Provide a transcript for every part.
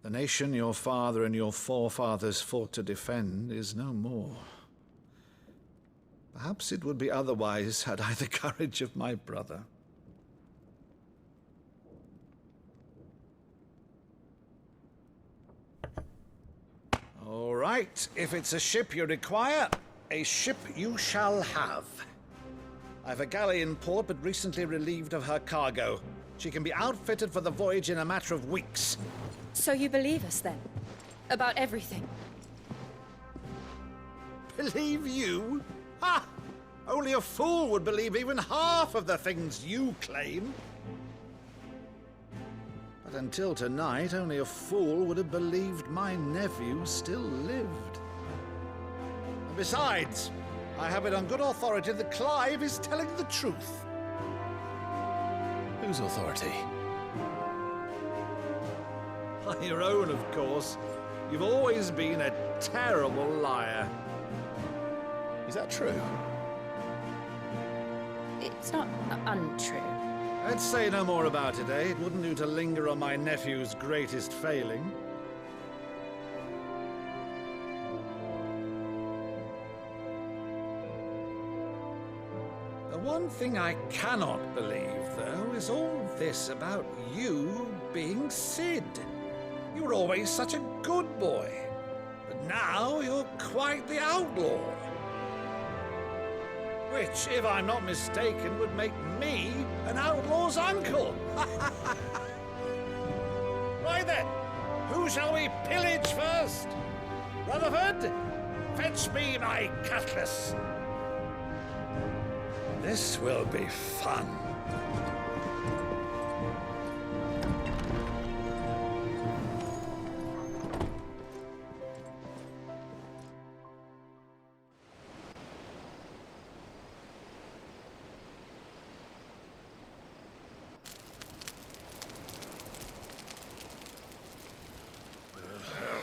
The nation your father and your forefathers fought to defend is no more. Perhaps it would be otherwise had I the courage of my brother. All right, if it's a ship you require, a ship you shall have. I've a galley in port, but recently relieved of her cargo. She can be outfitted for the voyage in a matter of weeks. So you believe us, then? About everything? Believe you? Ha! Only a fool would believe even half of the things you claim. But until tonight, only a fool would have believed my nephew still lived. And besides, I have it on good authority that Clive is telling the truth. Whose authority? On your own, of course. You've always been a terrible liar. Is that true? It's not untrue. Let's say no more about it, eh? It wouldn't do to linger on my nephew's greatest failing. The one thing I cannot believe, though, is all this about you being Sid. You were always such a good boy, but now you're quite the outlaw. Which, if I'm not mistaken, would make me an outlaw's uncle. Right then, who shall we pillage first? Rutherford, fetch me my cutlass. This will be fun.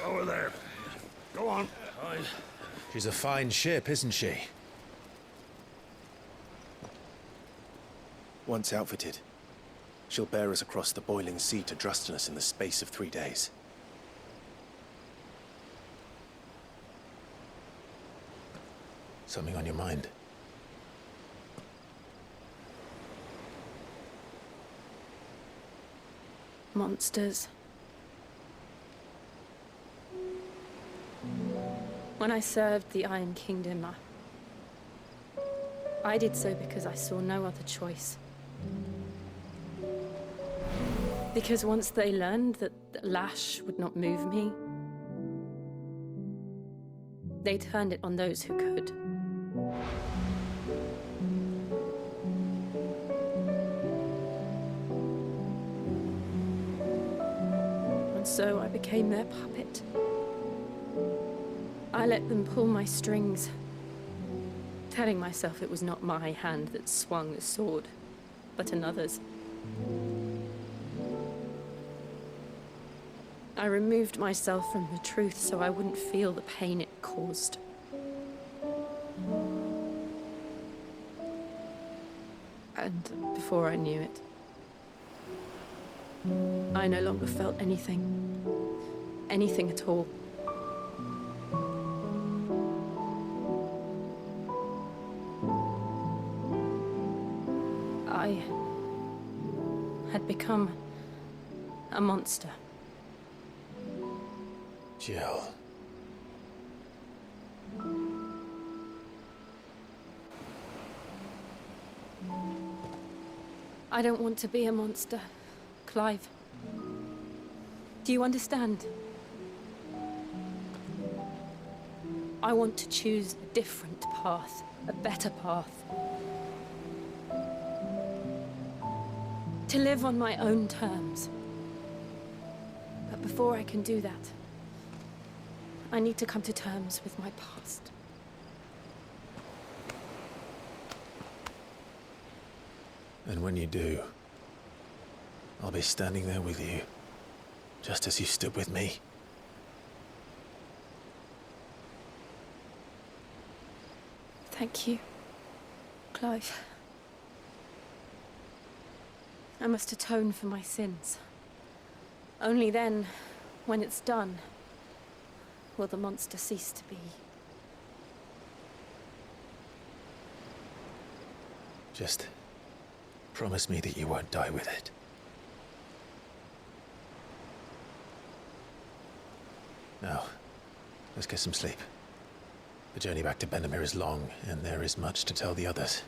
Over there. Go on. She's a fine ship, isn't she? Once outfitted, she'll bear us across the boiling sea to Drustinus in the space of 3 days. Something on your mind? Monsters. When I served the Iron Kingdom, I did so because I saw no other choice. Because once they learned that Lash would not move me, they turned it on those who could. And so I became their puppet. I let them pull my strings, telling myself it was not my hand that swung the sword, but another's. I removed myself from the truth so I wouldn't feel the pain it caused. And before I knew it, I no longer felt anything. Anything at all. I had become a monster. Jill. I don't want to be a monster, Clive. Do you understand? I want to choose a different path, a better path. To live on my own terms. But before I can do that, I need to come to terms with my past. And when you do, I'll be standing there with you, just as you stood with me. Thank you, Clive. I must atone for my sins. Only then When it's done, will the monster cease to be? Just promise me that you won't die with it. Now, let's get some sleep. The journey back to Benamir is long, and there is much to tell the others.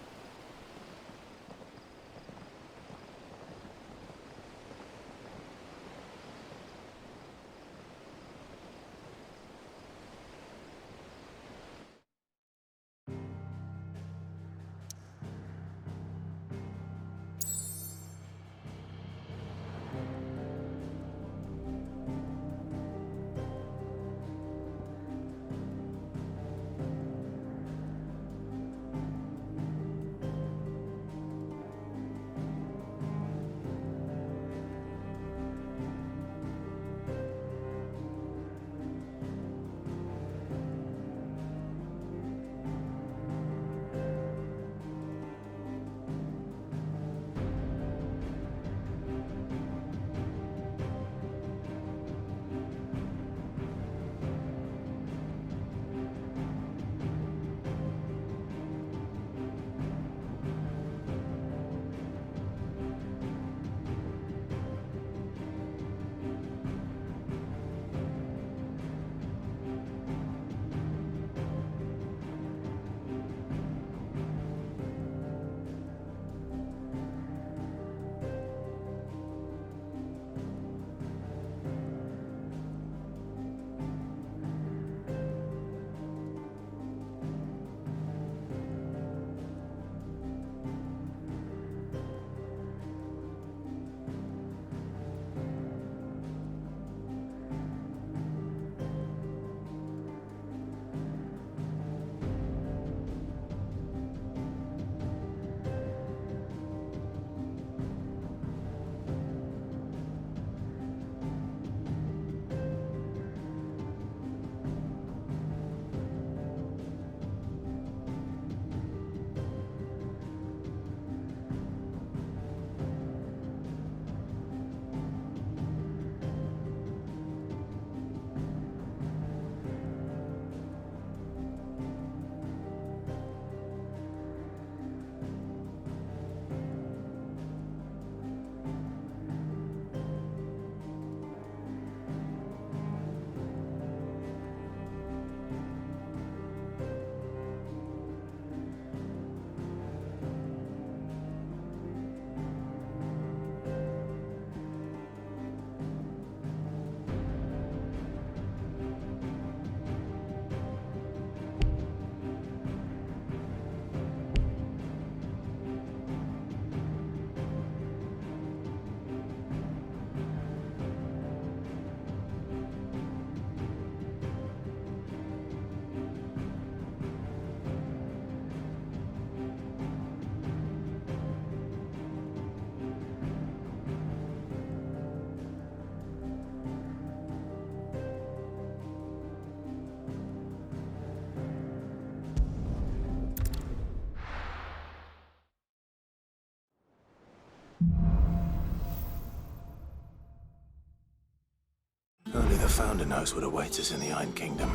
Only the Founder knows what awaits us in the Iron Kingdom.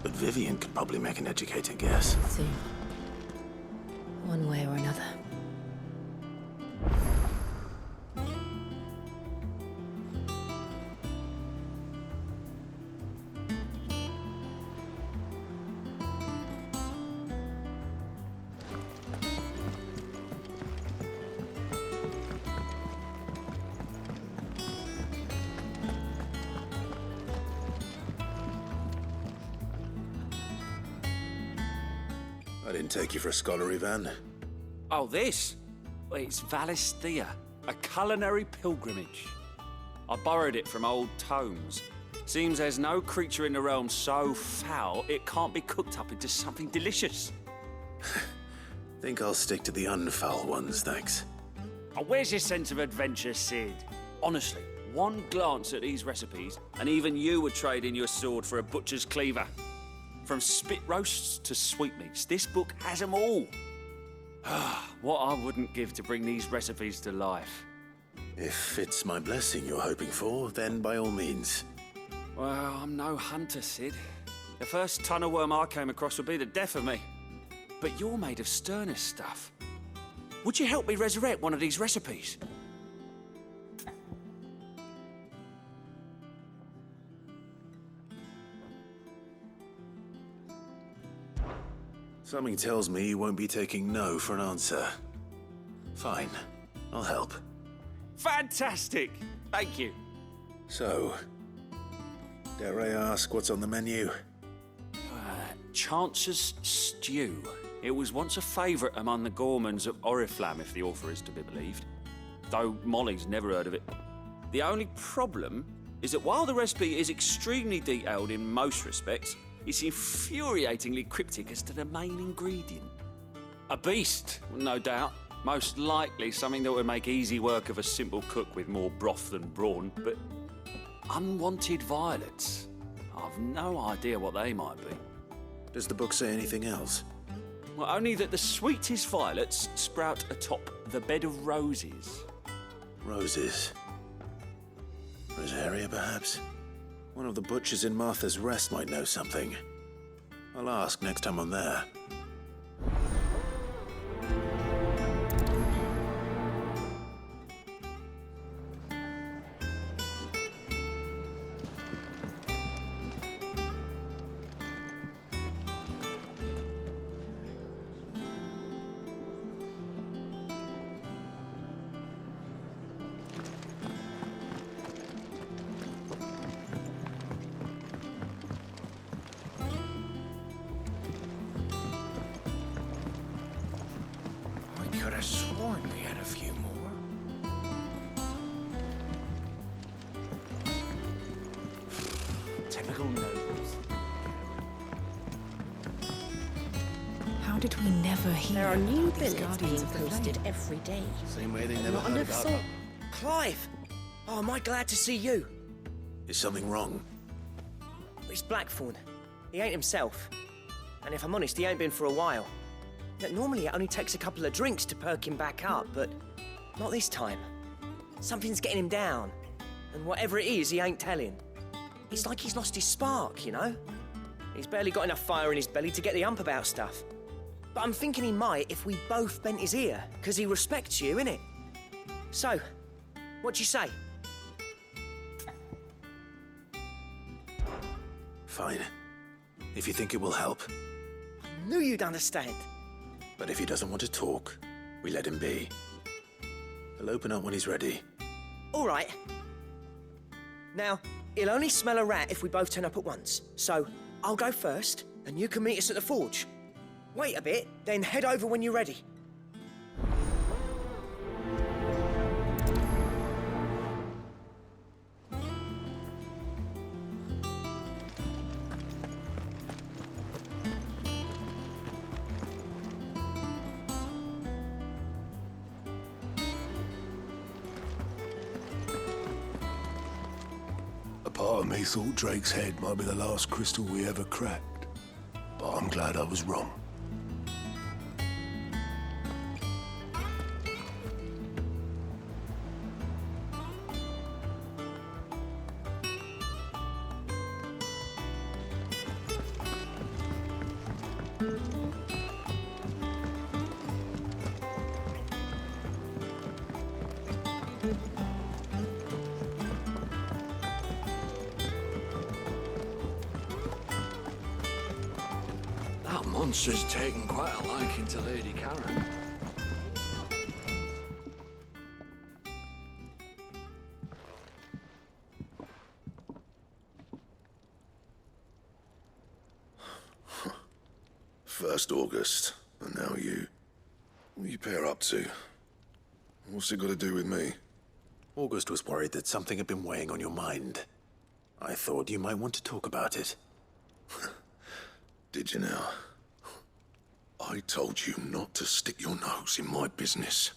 But Vivian could probably make an educated guess. Soon. One way or another. I didn't take you for a scholar, Ivan. Oh, this? Well, it's Valisthea, a culinary pilgrimage. I borrowed it from old tomes. Seems there's no creature in the realm so foul it can't be cooked up into something delicious. Think I'll stick to the unfoul ones, thanks. Oh, where's your sense of adventure, Sid? Honestly, one glance at these recipes, and even you would trade in your sword for a butcher's cleaver. From spit roasts to sweetmeats, this book has them all. What I wouldn't give to bring these recipes to life. If it's my blessing you're hoping for, then by all means. Well, I'm no hunter, Sid. The first ton of worm I came across would be the death of me. But you're made of sterner stuff. Would you help me resurrect one of these recipes? Something tells me you won't be taking no for an answer. Fine, I'll help. Fantastic! Thank you. So, dare I ask what's on the menu? Chance's Stew. It was once a favourite among the gourmands of Oriflamme, if the author is to be believed. Though Molly's never heard of it. The only problem is that while the recipe is extremely detailed in most respects, it's infuriatingly cryptic as to the main ingredient. A beast, no doubt. Most likely something that would make easy work of a simple cook with more broth than brawn, but unwanted violets. I've no idea what they might be. Does the book say anything else? Well, only that the sweetest violets sprout atop the bed of roses. Roses. Rosaria, perhaps? One of the butchers in Martha's Rest might know something. I'll ask next time I'm there. I could have sworn we had a few more. Typical nobles. How did we never hear There are new about these billets guardians being of the posted flame? every day. Same way they never Not heard enough about salt. Clive! Oh, am I glad to see you? Is something wrong? It's Blackthorn. He ain't himself. And if I'm honest, he ain't been for a while. Look, normally it only takes a couple of drinks to perk him back up, but not this time. Something's getting him down. And whatever it is, he ain't telling. It's like he's lost his spark, you know? He's barely got enough fire in his belly to get the ump about stuff. But I'm thinking he might if we both bent his ear, because he respects you, innit? So, what you say? Fine. If you think it will help. I knew you'd understand. But if he doesn't want to talk, we let him be. He'll open up when he's ready. All right. Now, he'll only smell a rat if we both turn up at once. So, I'll go first, and you can meet us at the forge. Wait a bit, then head over when you're ready. A part of me thought Drake's head might be the last crystal we ever cracked. But I'm glad I was wrong. That monster's taken quite a liking to Lady Karen. First August, and now you. What are you pair up to? What's it got to do with me? August was worried that something had been weighing on your mind. I thought you might want to talk about it. Did you now? I told you not to stick your nose in my business.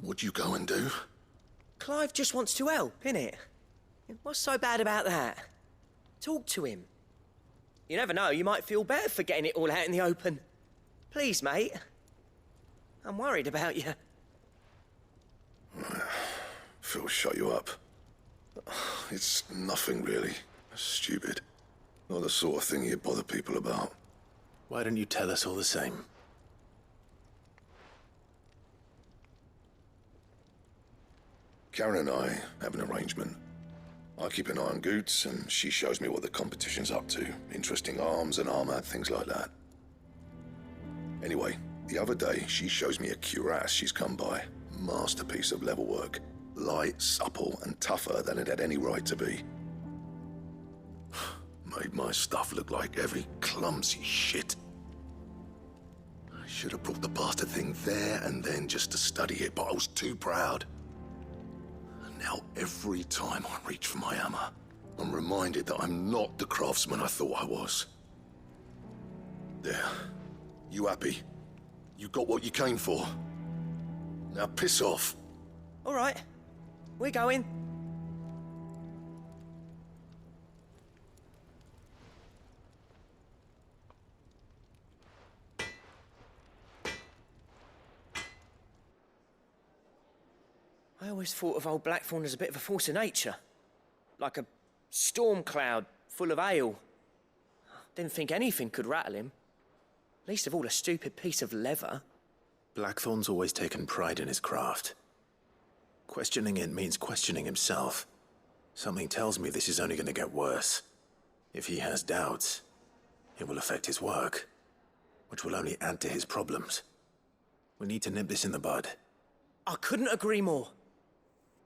What'd you go and do? Clive just wants to help, innit? What's so bad about that? Talk to him. You never know, you might feel better for getting it all out in the open. Please, mate. I'm worried about you. Phil shut you up. it's nothing really. Stupid. Not the sort of thing you bother people about. Why don't you tell us all the same? Karen and I have an arrangement. I keep an eye on Goots, and she shows me what the competition's up to. Interesting arms and armor, things like that. Anyway, the other day, she shows me a cuirass she's come by. Masterpiece of level work. Light, supple, and tougher than it had any right to be. Made my stuff look like heavy, clumsy shit. I should have brought the bastard thing there and then just to study it, but I was too proud. And now every time I reach for my hammer, I'm reminded that I'm not the craftsman I thought I was. There. You happy? You got what you came for. Now piss off. All right, we're going. I always thought of old Blackthorn as a bit of a force of nature. Like a storm cloud full of ale. Didn't think anything could rattle him. Least of all a stupid piece of leather. Blackthorn's always taken pride in his craft. Questioning it means questioning himself. Something tells me this is only going to get worse. If he has doubts, it will affect his work, which will only add to his problems. We need to nip this in the bud. I couldn't agree more.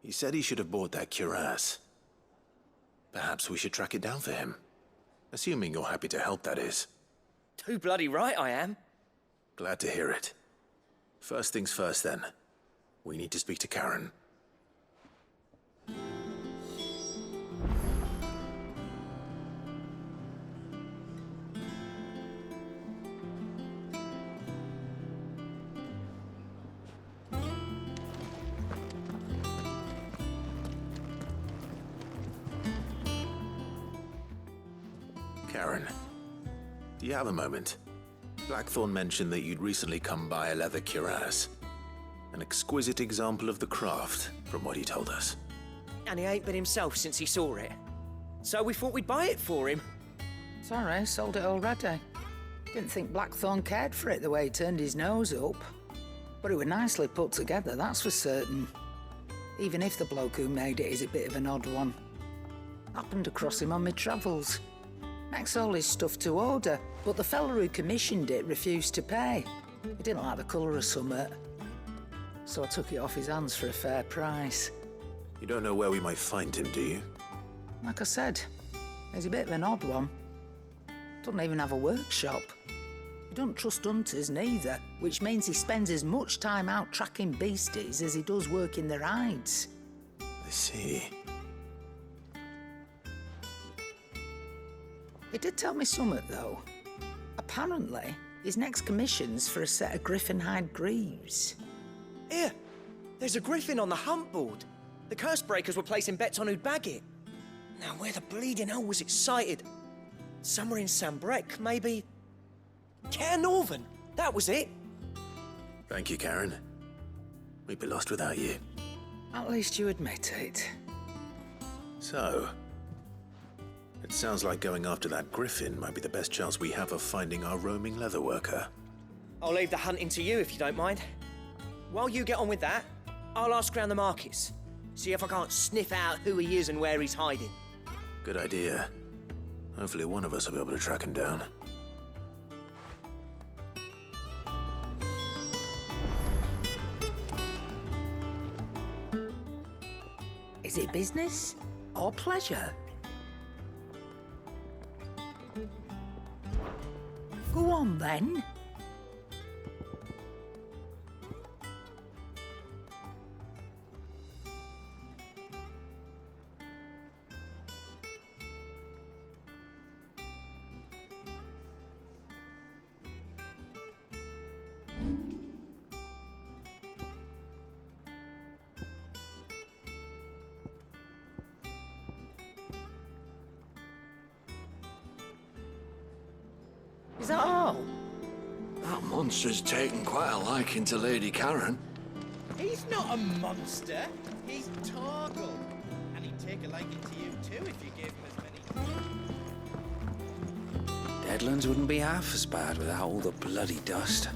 He said he should have bought that cuirass. Perhaps we should track it down for him. Assuming you're happy to help, that is. Too bloody right I am. Glad to hear it. First things first, then. We need to speak to Karen. Karen, do you have a moment? Blackthorn mentioned that you'd recently come by a leather cuirass. An exquisite example of the craft, from what he told us. And he ain't been himself since he saw it. So we thought we'd buy it for him. Sorry, sold it already. Didn't think Blackthorn cared for it the way he turned his nose up. But it was nicely put together, that's for certain. Even if the bloke who made it is a bit of an odd one. Happened across him on my travels. Makes all his stuff to order, but the fella who commissioned it refused to pay. He didn't like the colour of summit. So I took it off his hands for a fair price. You don't know where we might find him, do you? Like I said, he's a bit of an odd one. Doesn't even have a workshop. He don't trust hunters neither, which means he spends as much time out tracking beasties as he does working their hides. I see. He did tell me something, though. Apparently, his next commission's for a set of griffin hide greaves. Here, there's a griffin on the hunt board. The curse breakers were placing bets on who'd bag it. Now, where the bleeding hell was it sighted? Somewhere in Sambrec, maybe... Cairnorvin, that was it. Thank you, Karen. We'd be lost without you. At least you admit it. So, it sounds like going after that griffin might be the best chance we have of finding our roaming leatherworker. I'll leave the hunting to you if you don't mind. While you get on with that, I'll ask around the markets. See if I can't sniff out who he is and where he's hiding. Good idea. Hopefully one of us will be able to track him down. Is it business or pleasure? Go on, then. Is that all? That monster's taken quite a liking to Lady Karen. He's not a monster. He's Targle. And he take a liking to you too if you gave him as many. Deadlands wouldn't be half as bad without all the bloody dust.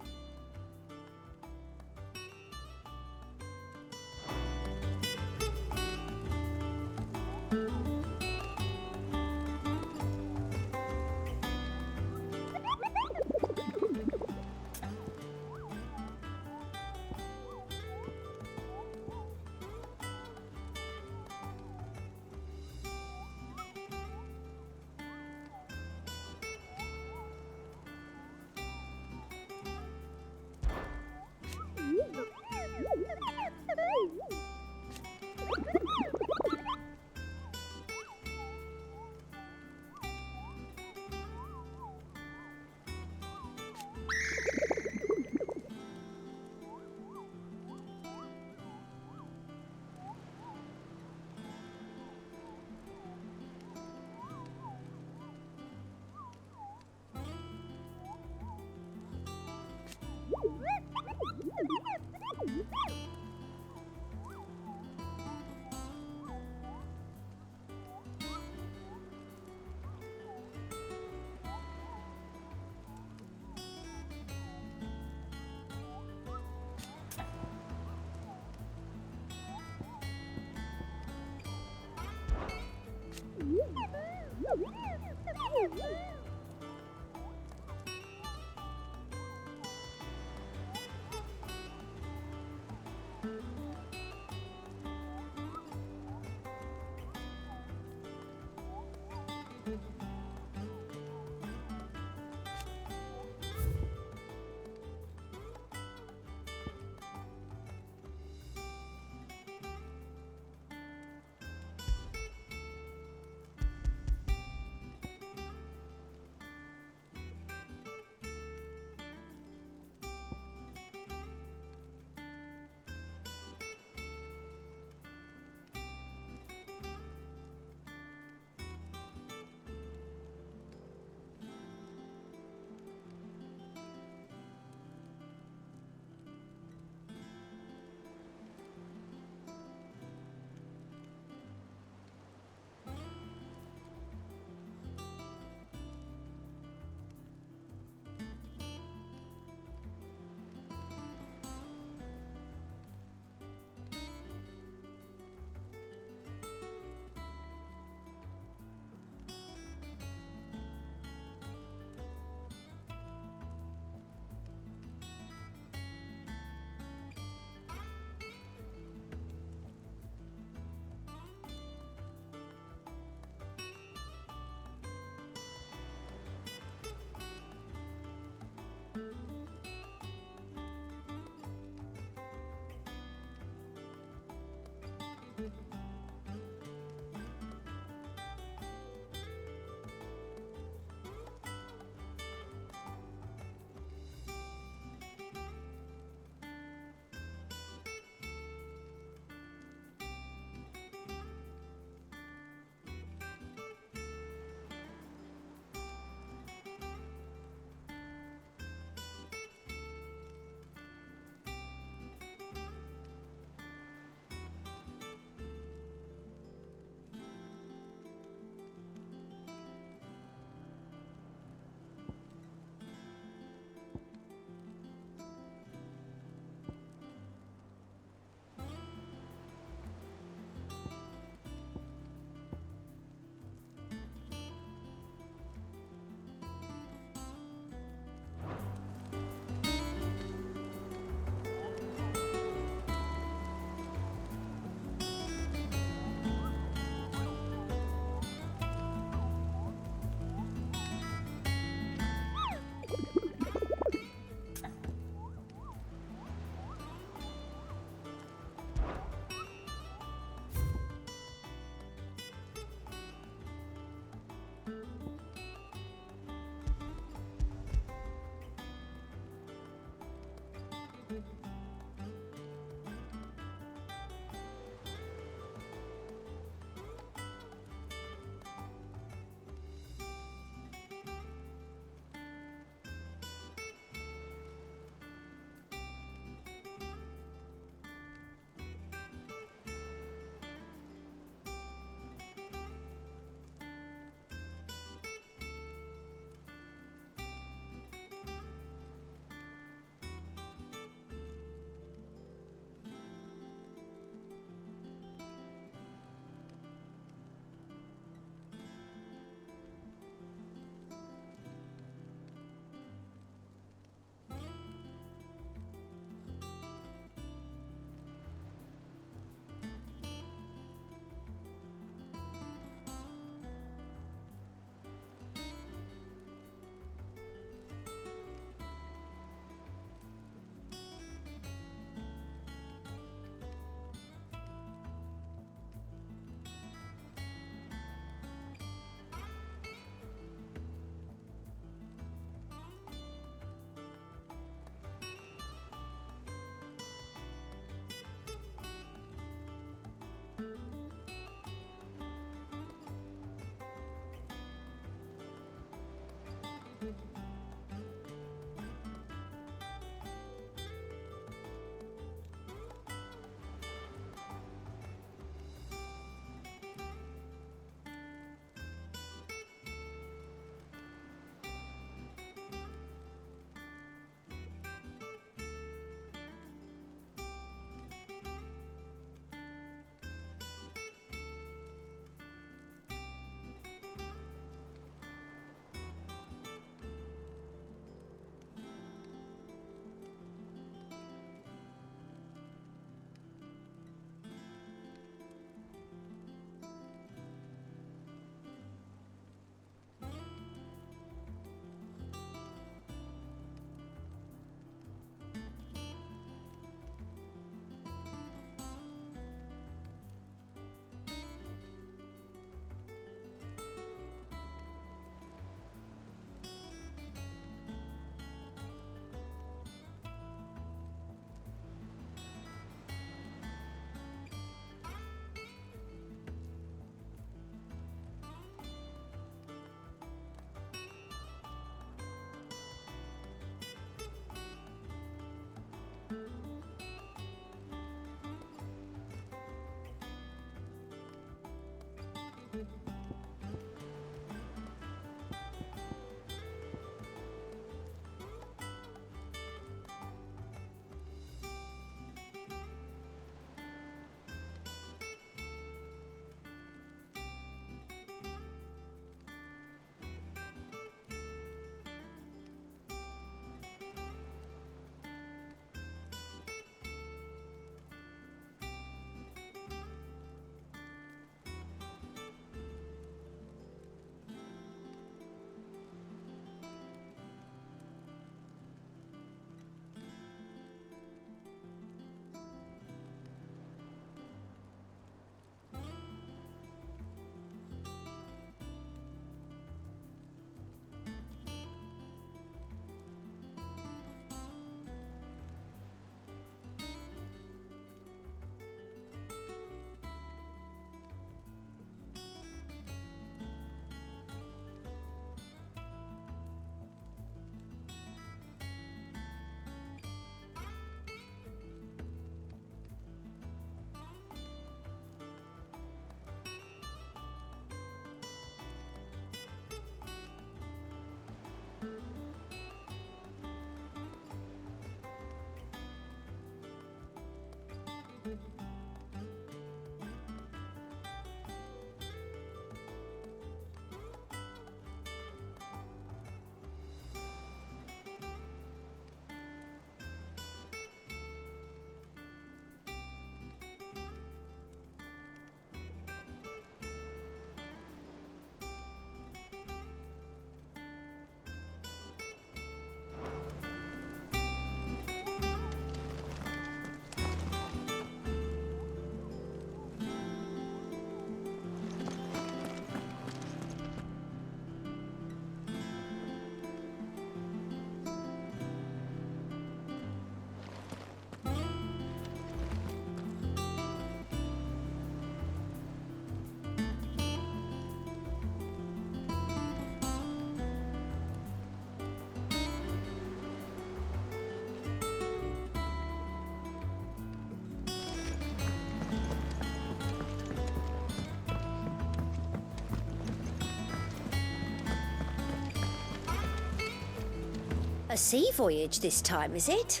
A sea voyage this time, is it?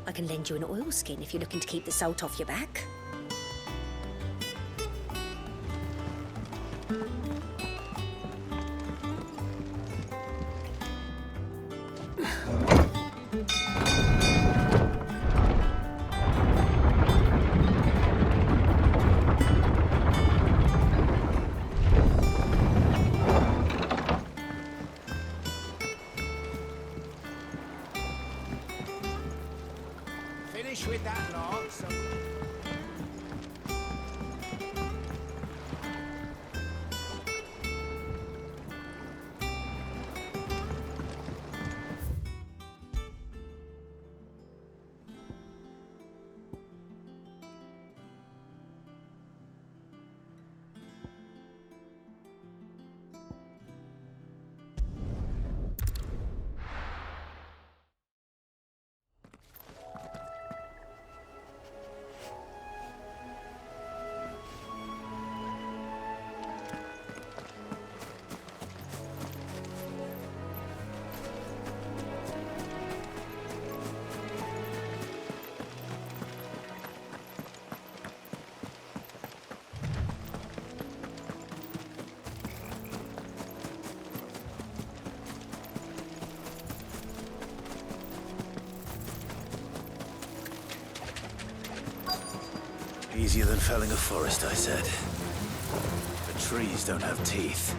I can lend you an oilskin if you're looking to keep the salt off your back. Finish with that log, so... Easier than felling a forest, I said. But trees don't have teeth.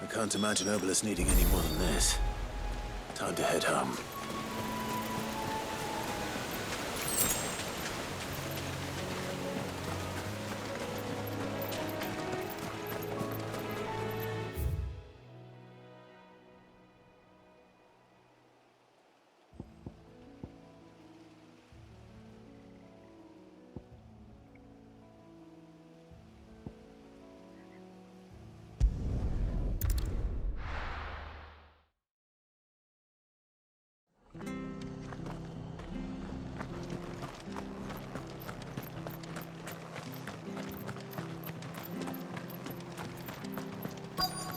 I can't imagine Obelisk needing any more than this. Time to head home.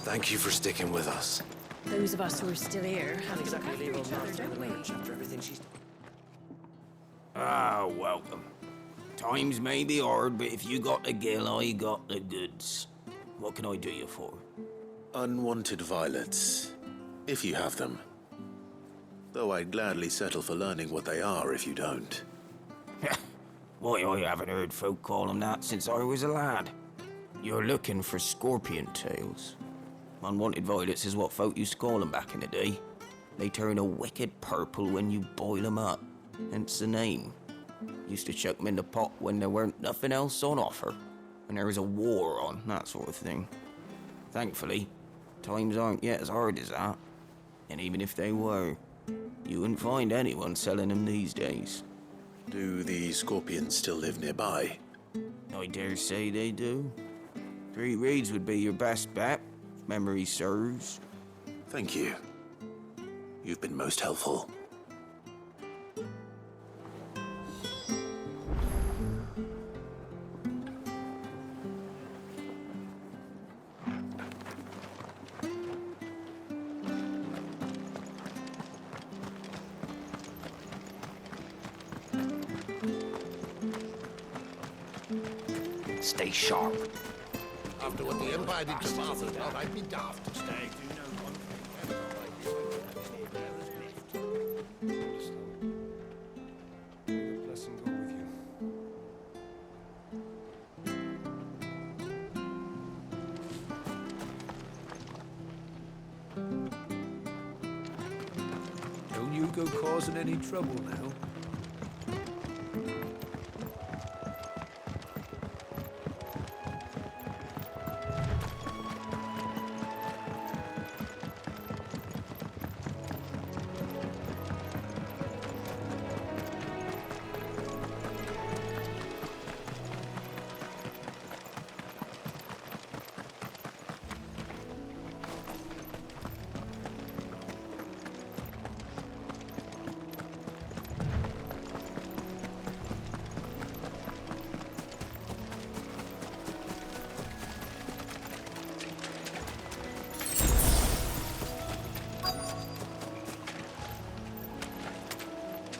Thank you for sticking with us. Those of us who are still here Can't exactly leave old Martha in the lurch after everything she's done. Ah, welcome. Times may be hard, but if you got the gill, I got the goods. What can I do you for? Unwanted violets, if you have them. Though I'd gladly settle for learning what they are if you don't. Why, I haven't heard folk call them that since I was a lad. You're looking for scorpion tails. Unwanted violets is what folk used to call them back in the day. They turn a wicked purple when you boil them up, hence the name. Used to chuck them in the pot when there weren't nothing else on offer, and there was a war on, that sort of thing. Thankfully, times aren't yet as hard as that. And even if they were, you wouldn't find anyone selling them these days. Do the scorpions still live nearby? I dare say they do. 3 reeds would be your best bet, if memory serves. Thank you. You've been most helpful. Stay sharp. After what the Empire did to Martha's lot, I'd be daft to stay. go causing any trouble now?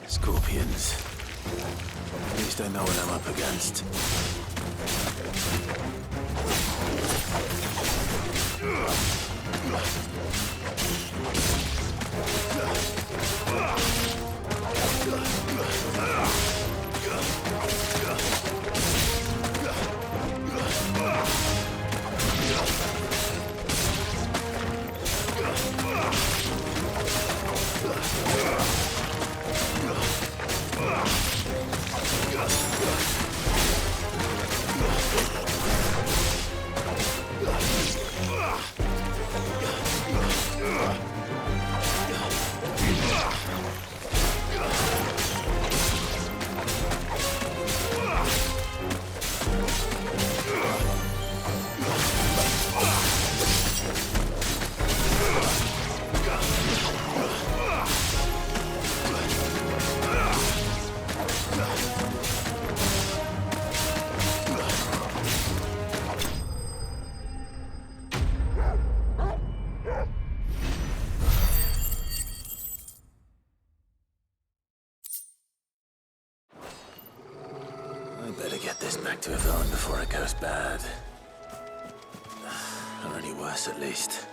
Scorpions. At least I know what I'm up against. Back to a villain before it goes bad. Or any worse, at least.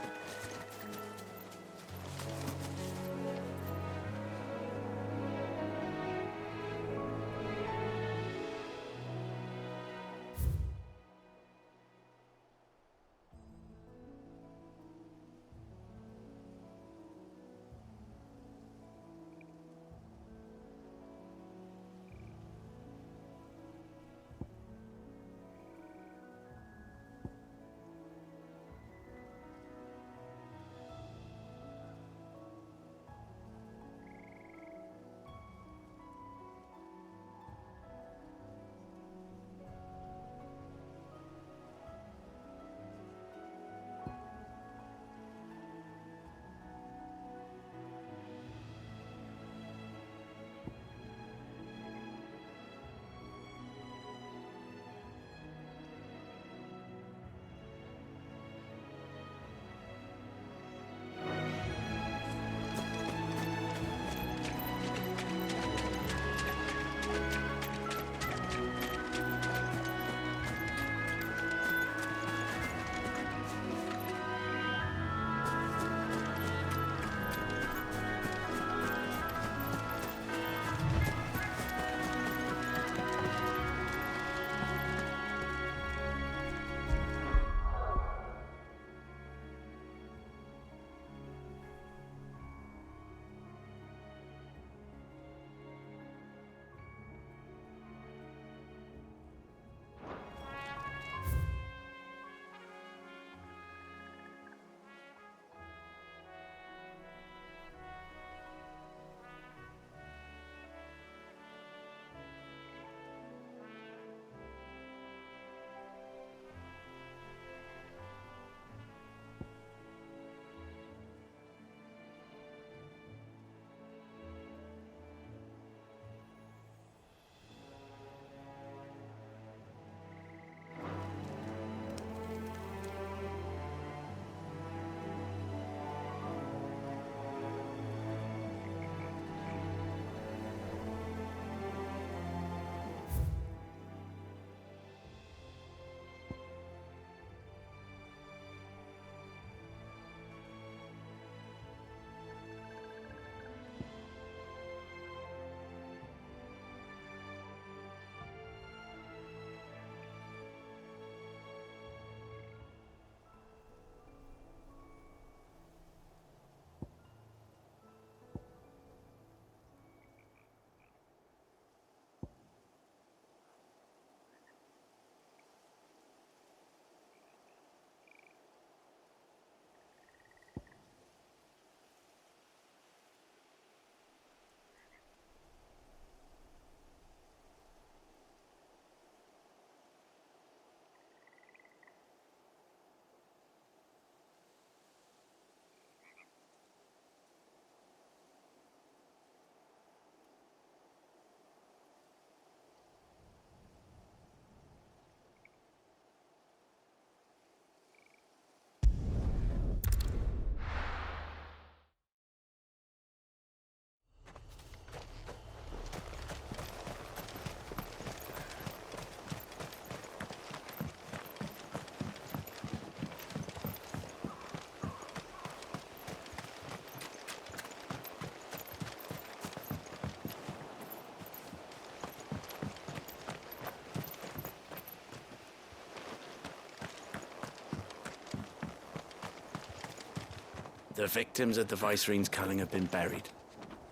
The victims of the Viceroy's culling have been buried,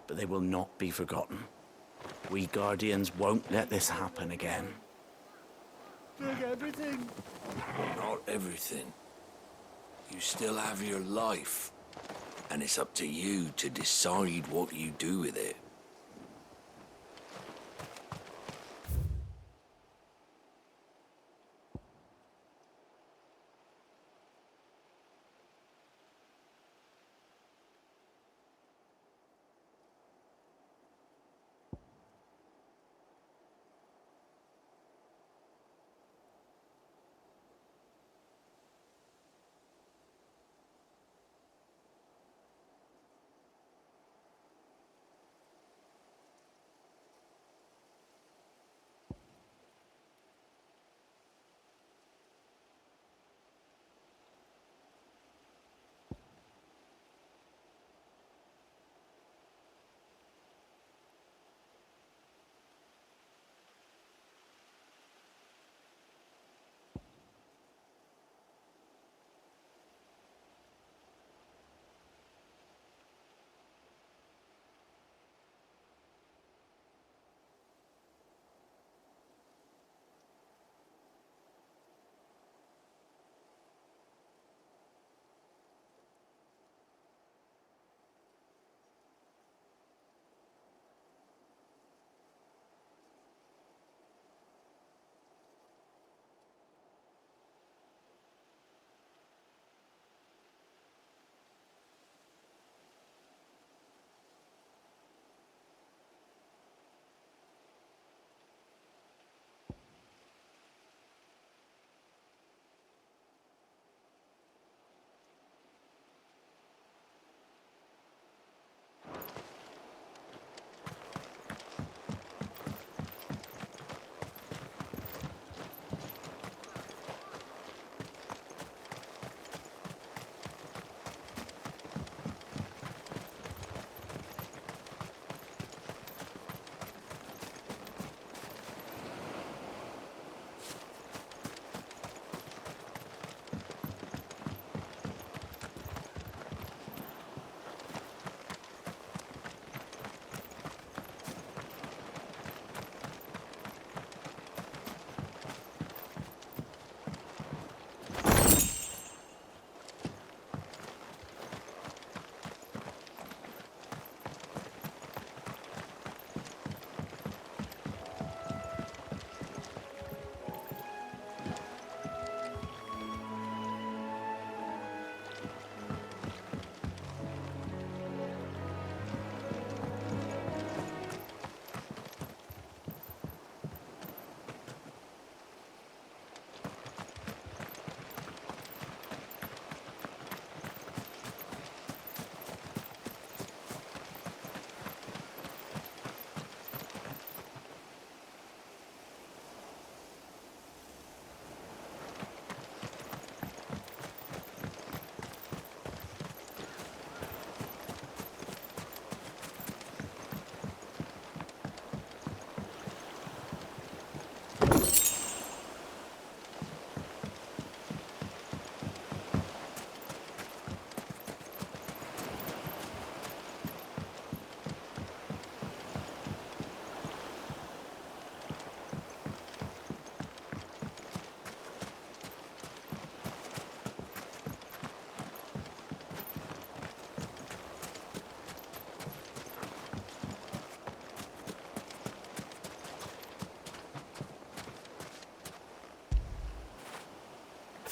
but they will not be forgotten. We Guardians won't let this happen again. Take everything. Not everything. You still have your life. And it's up to you to decide what you do with it.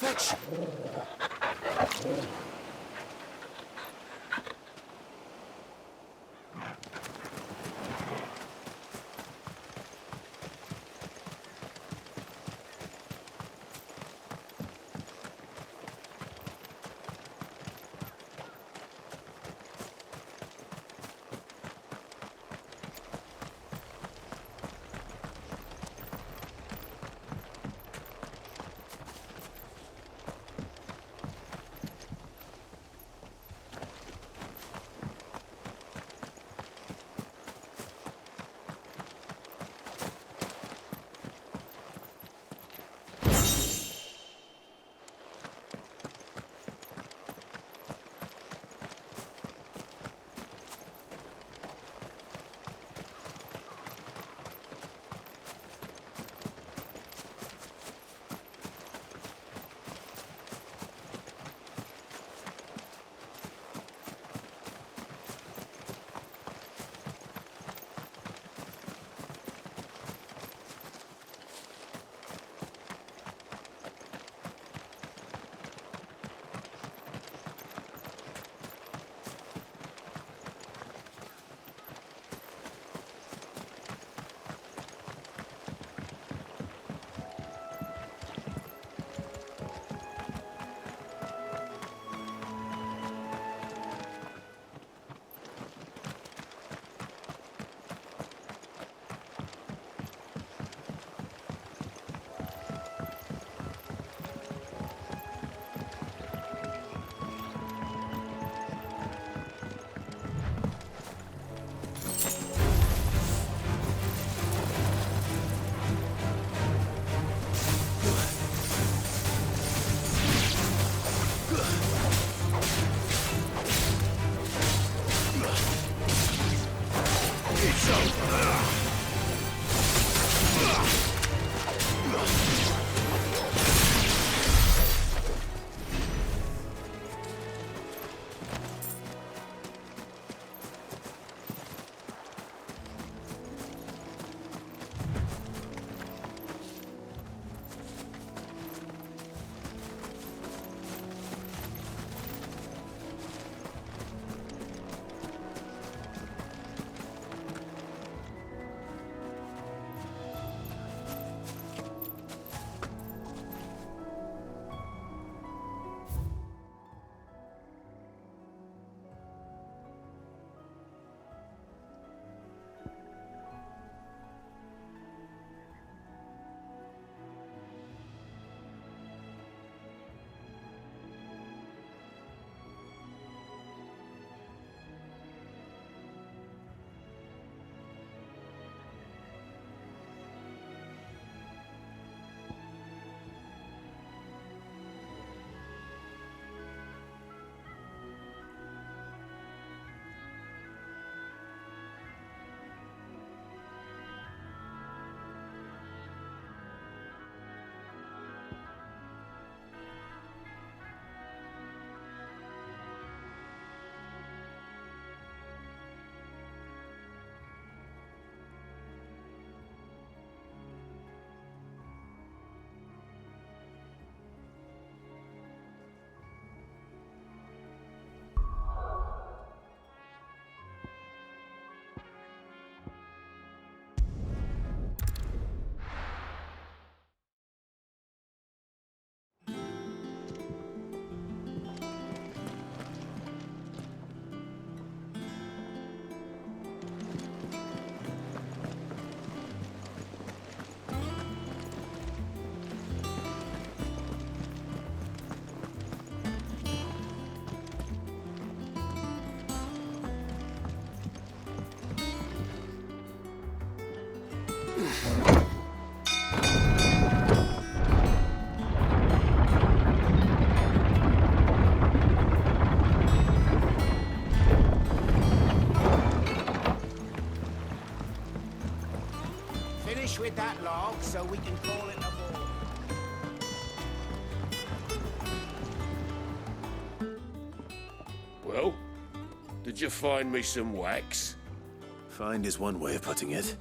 Fetch! Did you find me some wax? Find is one way of putting it.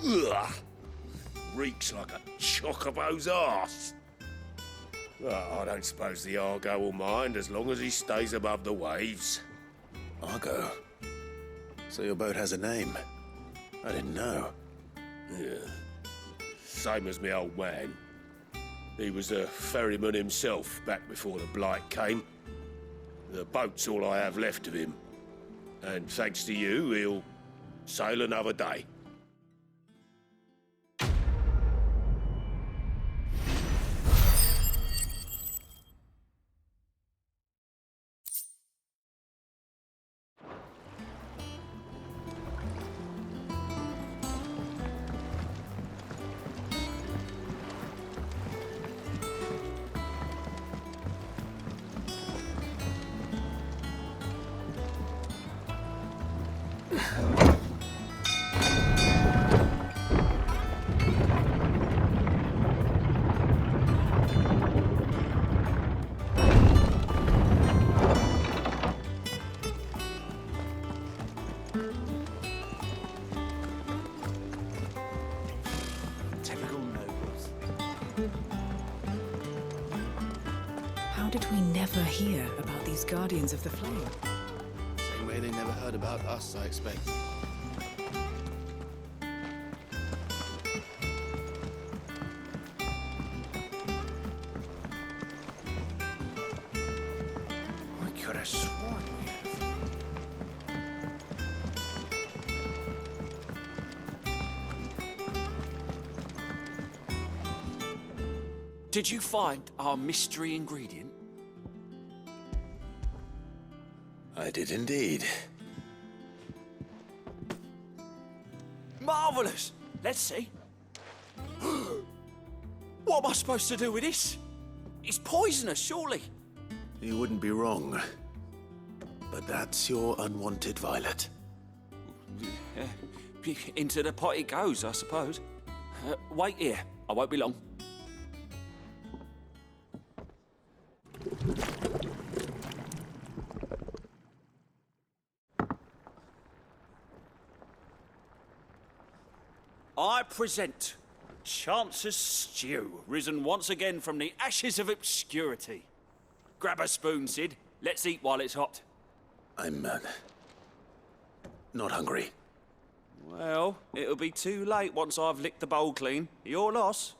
Ugh! Reeks like a chocobo's arse. Well, I don't suppose the Argo will mind as long as he stays above the waves. Argo? So your boat has a name? I didn't know. Yeah. Same as me old man. He was a ferryman himself back before the Blight came. The boat's all I have left of him. And thanks to you, he'll sail another day. Typical nobles. How did we never hear about these Guardians of the Flame? Same way they never heard about us, I expect. I could have sworn we have. Did you find our mystery ingredient? I did indeed. Marvellous! Let's see. What am I supposed to do with this? It's poisonous, surely. You wouldn't be wrong. But that's your unwanted violet. Into the pot it goes, I suppose. Wait here. I won't be long. I present Chance's Stew, risen once again from the ashes of obscurity. Grab a spoon, Sid. Let's eat while it's hot. I'm, not hungry. Well, it'll be too late once I've licked the bowl clean. Your loss.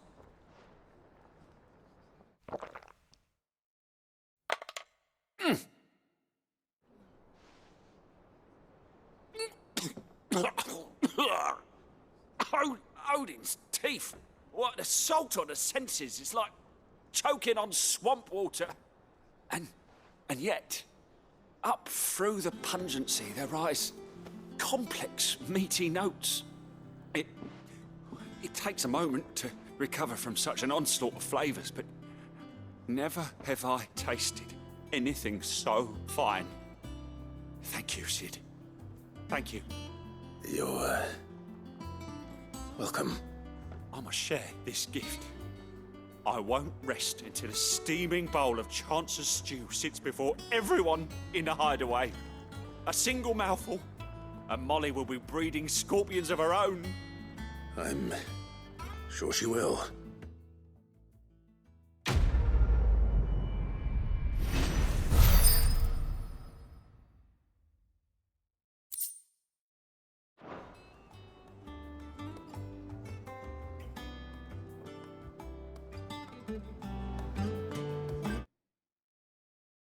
Odin's teeth. What, the salt on the senses. It's like choking on swamp water. And yet, up through the pungency, there rise complex, meaty notes. It takes a moment to recover from such an onslaught of flavours, but never have I tasted anything so fine. Thank you, Sid. Thank you. You're, welcome. I must share this gift. I won't rest until a steaming bowl of Chance's stew sits before everyone in the hideaway. A single mouthful, and Molly will be breeding scorpions of her own. I'm sure she will.